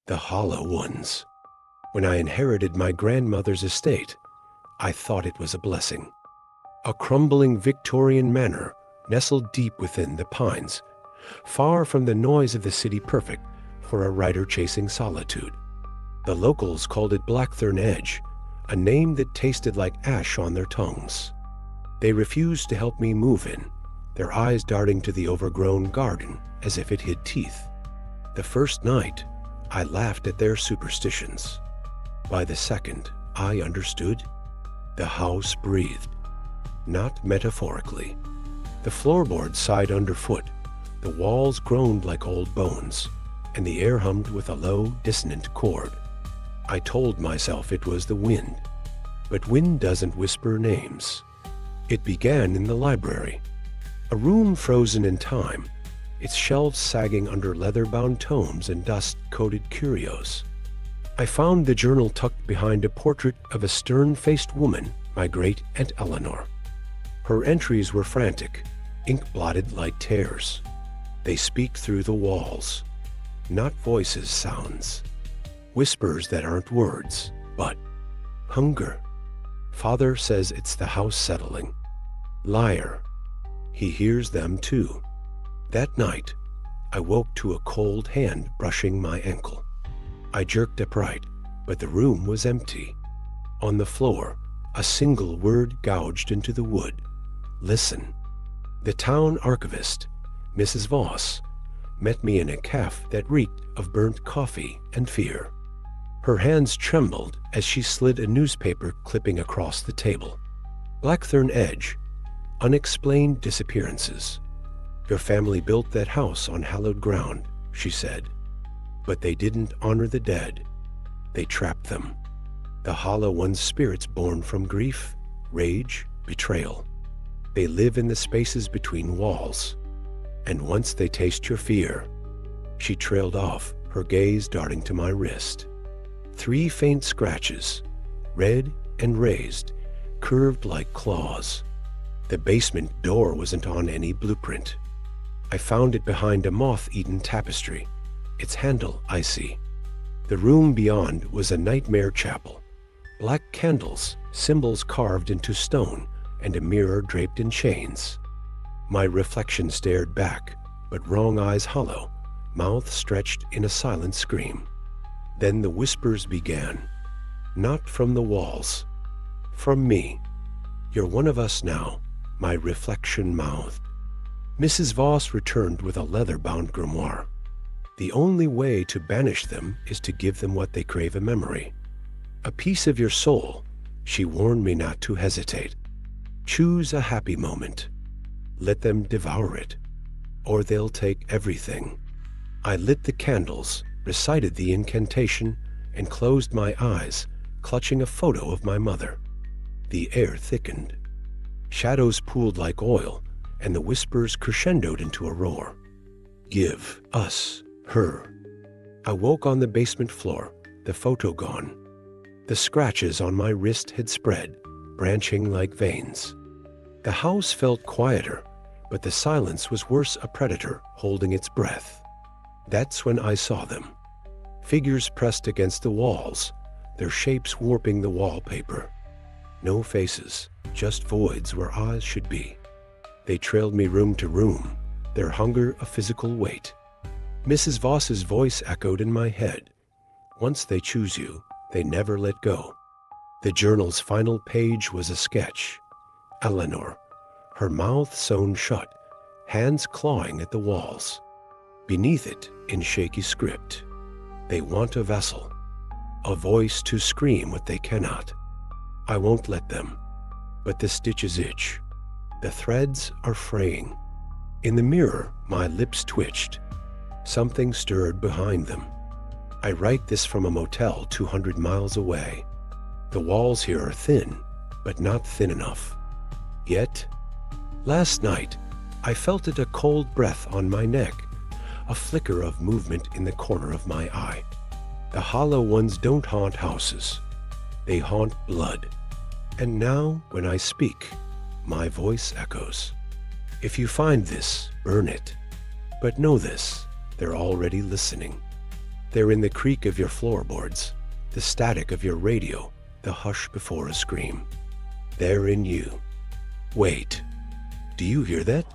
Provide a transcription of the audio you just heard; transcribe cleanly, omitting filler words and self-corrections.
The hollow ones. When I inherited my grandmother's estate, I thought it was a blessing. A crumbling Victorian manor nestled deep within the pines, far from the noise of the city, perfect for a writer chasing solitude. The locals called it Blackthorn Edge, a name that tasted like ash on their tongues. They refused to help me move in, their eyes darting to the overgrown garden as if it hid teeth. The first night, I laughed at their superstitions. By the second, I understood. The house breathed, not metaphorically. The floorboards sighed underfoot, the walls groaned like old bones, and the air hummed with a low, dissonant chord. I told myself it was the wind, but wind doesn't whisper names. It began in the library, a room frozen in time, its shelves sagging under leather-bound tomes and dust-coated curios. I found the journal tucked behind a portrait of a stern-faced woman, my great-aunt Eleanor. Her entries were frantic, ink-blotted like tears. They speak through the walls, not voices, sounds. Whispers that aren't words, but hunger. Father says it's the house settling. Liar. He hears them too. That night, I woke to a cold hand brushing my ankle. I jerked upright, but the room was empty. On the floor, a single word gouged into the wood. Listen. The town archivist, Mrs. Voss, met me in a cafe that reeked of burnt coffee and fear. Her hands trembled as she slid a newspaper clipping across the table. Blackthorn Edge, unexplained disappearances. Your family built that house on hallowed ground, she said. But they didn't honor the dead. They trapped them. The hollow one's spirits born from grief, rage, betrayal. They live in the spaces between walls. And once they taste your fear, she trailed off, her gaze darting to my wrist. 3 faint scratches, red and raised, curved like claws. The basement door wasn't on any blueprint. I found it behind a moth-eaten tapestry, its handle icy. The room beyond was a nightmare chapel. Black candles, symbols carved into stone, and a mirror draped in chains. My reflection stared back, but wrong eyes hollow, mouth stretched in a silent scream. Then the whispers began, not from the walls, from me. You're one of us now, my reflection mouthed. Mrs. Voss returned with a leather-bound grimoire. The only way to banish them is to give them what they crave, a memory. A piece of your soul, she warned me not to hesitate. Choose a happy moment. Let them devour it, or they'll take everything. I lit the candles, recited the incantation, and closed my eyes, clutching a photo of my mother. The air thickened. Shadows pooled like oil, and the whispers crescendoed into a roar. Give us her. I woke on the basement floor, the photo gone. The scratches on my wrist had spread, branching like veins. The house felt quieter, but the silence was worse, a predator holding its breath. That's when I saw them. Figures pressed against the walls, their shapes warping the wallpaper. No faces, just voids where eyes should be. They trailed me room to room, their hunger a physical weight. Mrs. Voss's voice echoed in my head. Once they choose you, they never let go. The journal's final page was a sketch. Eleanor, her mouth sewn shut, hands clawing at the walls. Beneath it, in shaky script, they want a vessel, a voice to scream what they cannot. I won't let them, but the stitches itch. The threads are fraying. In the mirror, my lips twitched. Something stirred behind them. I write this from a motel 200 miles away. The walls here are thin, but not thin enough. Yet, last night, I felt it, a cold breath on my neck, a flicker of movement in the corner of my eye. The hollow ones don't haunt houses. They haunt blood. And now, when I speak, my voice echoes. If you find this, burn it. But know this, they're already listening. They're in the creak of your floorboards, the static of your radio, the hush before a scream. They're in you. Wait, do you hear that?